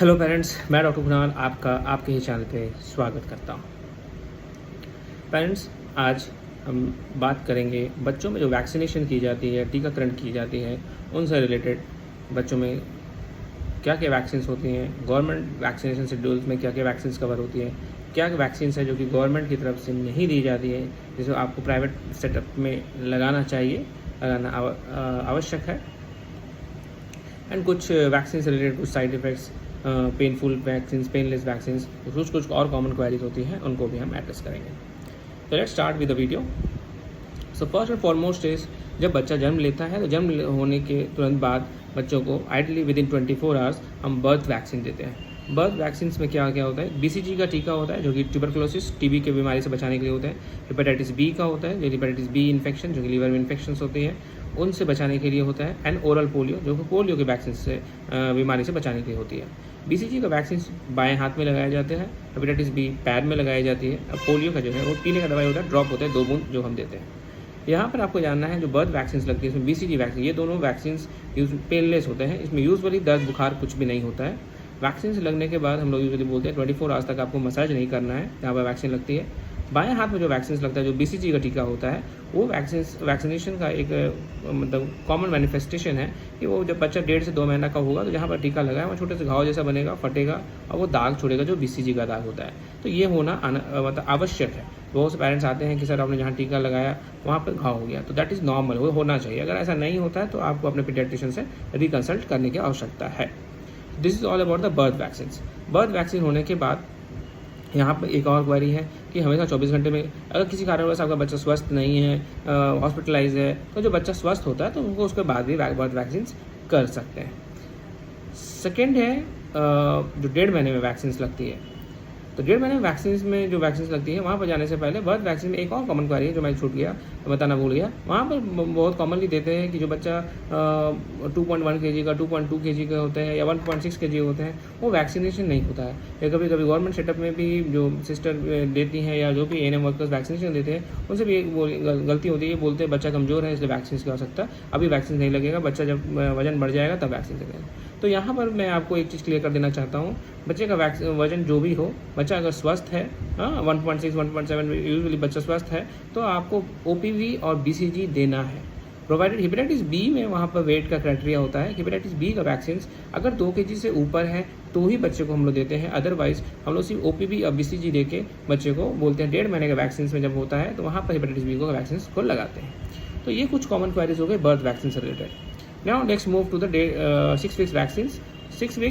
Hello parents, मैं doctor Kunal आपका आपके ही चैनल पे स्वागत करता हूँ। पेरेंट्स, आज हम बात करेंगे बच्चों में जो वैक्सीनेशन की जाती है, टीकाकरण की जाती है, उनसे रिलेटेड बच्चों में क्या क्या वैक्सीन्स होती हैं, गवर्नमेंट वैक्सीनेशन शेड्यूल्स में क्या क्या वैक्सीन्स कवर होती हैं, क्या वैक्सीन्स है जो कि गवर्नमेंट की तरफ से नहीं दी जाती है, जिसे आपको प्राइवेट सेटअप में लगाना चाहिए, लगाना आवश्यक है, एंड कुछ वैक्सीन से रिलेटेड कुछ side effects, painful vaccine, painless vaccine, कुछ और कॉमन क्वेरीज होती हैं, उनको भी हम एड्रेस करेंगे। तो let's start with the video. So first and foremost is, जब बच्चा जन्म लेता है तो जन्म होने के तुरंत बाद बच्चों को आइडली विद इन 24 आवर्स हम बर्थ वैक्सीन देते हैं। बर्थ वैक्सीन में क्या क्या होता है? BCG का टीका होता है जो कि ट्यूबरकुलोसिस, टीबी के बीमारी से बचाने के लिए होता है। हेपेटाइटिस बी का होता है जो हेपेटाइटिस बी इन्फेक्शन, जो कि लीवर में इन्फेक्शन होती है, उनसे बचाने के लिए होता है। एंड ओरल पोलियो, जो कि पोलियो के वैक्सीन से बीमारी से बचाने के लिए होती है। BCG का वैक्सीन बाएं हाथ में लगाए जाते हैं, हेपेटाइटिस बी पैर में लगाई जाती है। अब पोलियो का जो है वो पीने का दवाई होता है, ड्रॉप होता है, 2 बूंद जो हम देते हैं। यहाँ पर आपको जानना है जो बर्थ वैक्सीन लगती है इसमें BCG वैक्सीन, ये दोनों वैक्सीन पेनलेस होते हैं। इसमें यूजुअली दर्द बुखार कुछ भी नहीं होता है। वैक्सीन लगने के बाद हम लोग यूजुअली बोलते हैं 24 आवर्स तक आपको मसाज नहीं करना है जहाँ पर वैक्सीन लगती है। बाएं हाथ में जो वैक्सीन लगता है, जो BCG का टीका होता है, वो वैक्सीनेशन का एक मतलब कॉमन मैनिफेस्टेशन है कि वो जब बच्चा 1.5 से 2 महीना का होगा तो जहाँ पर टीका लगा है वहाँ छोटे से घाव जैसा बनेगा, फटेगा और वो दाग छोड़ेगा, जो BCG का दाग होता है। तो ये होना मतलब आवश्यक है। बहुत से पेरेंट्स आते हैं कि सर आपने जहाँ टीका लगाया वहाँ पर घाव हो गया, तो दैट इज़ नॉर्मल, वो होना चाहिए। अगर ऐसा नहीं होता है तो आपको अपने पीडियाट्रिशियन से रिकंसल्ट करने की आवश्यकता है। This is all about the birth vaccine. Birth vaccine होने के बाद यहाँ पर एक और क्वेरी है कि हमेशा 24 घंटे में अगर किसी कारणवश आपका बच्चा स्वस्थ नहीं है, हॉस्पिटलाइज है, तो जो बच्चा स्वस्थ होता है तो उनको उसके बाद भी बर्थ वैक्सीन कर सकते हैं। सेकेंड है जो 1.5 महीने में वैक्सीन लगती है। तो 1.5 महीने वैक्सीन में जो वैक्सीन लगती है वहाँ पर जाने से पहले बर्थ वैक्सीन में एक और कॉमन क्वेरी है जो मैं छूट गया, बताना भूल गया। वहाँ पर बहुत कॉमनली देते हैं कि जो बच्चा 2.1 kg का, 2.2 kg का होता है या 1.6 kg होते हैं, वो वैक्सीनेशन नहीं होता है। या कभी कभी गवर्नमेंट सेटअप में भी जो सिस्टर देती हैं या जो भी ANM वर्कर्स वैक्सीनेशन देते हैं उनसे भी एक गलती होती है, बोलते हैं बच्चा कमज़ोर है इसलिए वैक्सीन की आवश्यकता, अभी वैक्सीन नहीं लगेगा, बच्चा जब वजन बढ़ जाएगा तब वैक्सीन लगेगा। तो यहाँ पर मैं आपको एक चीज़ क्लियर कर देना चाहता हूँ, बच्चे का वजन जो भी हो, बच्चा अगर स्वस्थ है, 1.6 1.7 यूजुअली बच्चा स्वस्थ है, तो आपको OPV और BCG देना है, प्रोवाइडेड हेपेटाइटिस बी में वहाँ पर वेट का क्राइटेरिया होता है। हेपेटाइटिस बी का वैक्सीन अगर 2 kg से ऊपर है तो ही बच्चे को हम लोग देते हैं, अदरवाइज हम लोग सिर्फ OPV और BCG दे के बच्चे को बोलते हैं 1.5 महीने का वैक्सीन में जब होता है तो वहाँ पर हेपेटाइटिस बी को वैक्सीन को लगाते हैं। तो ये कुछ कॉमन क्वेरीज हो गए बर्थ वैक्सीन से related. Now next move to the 6 weeks vaccine. 6 week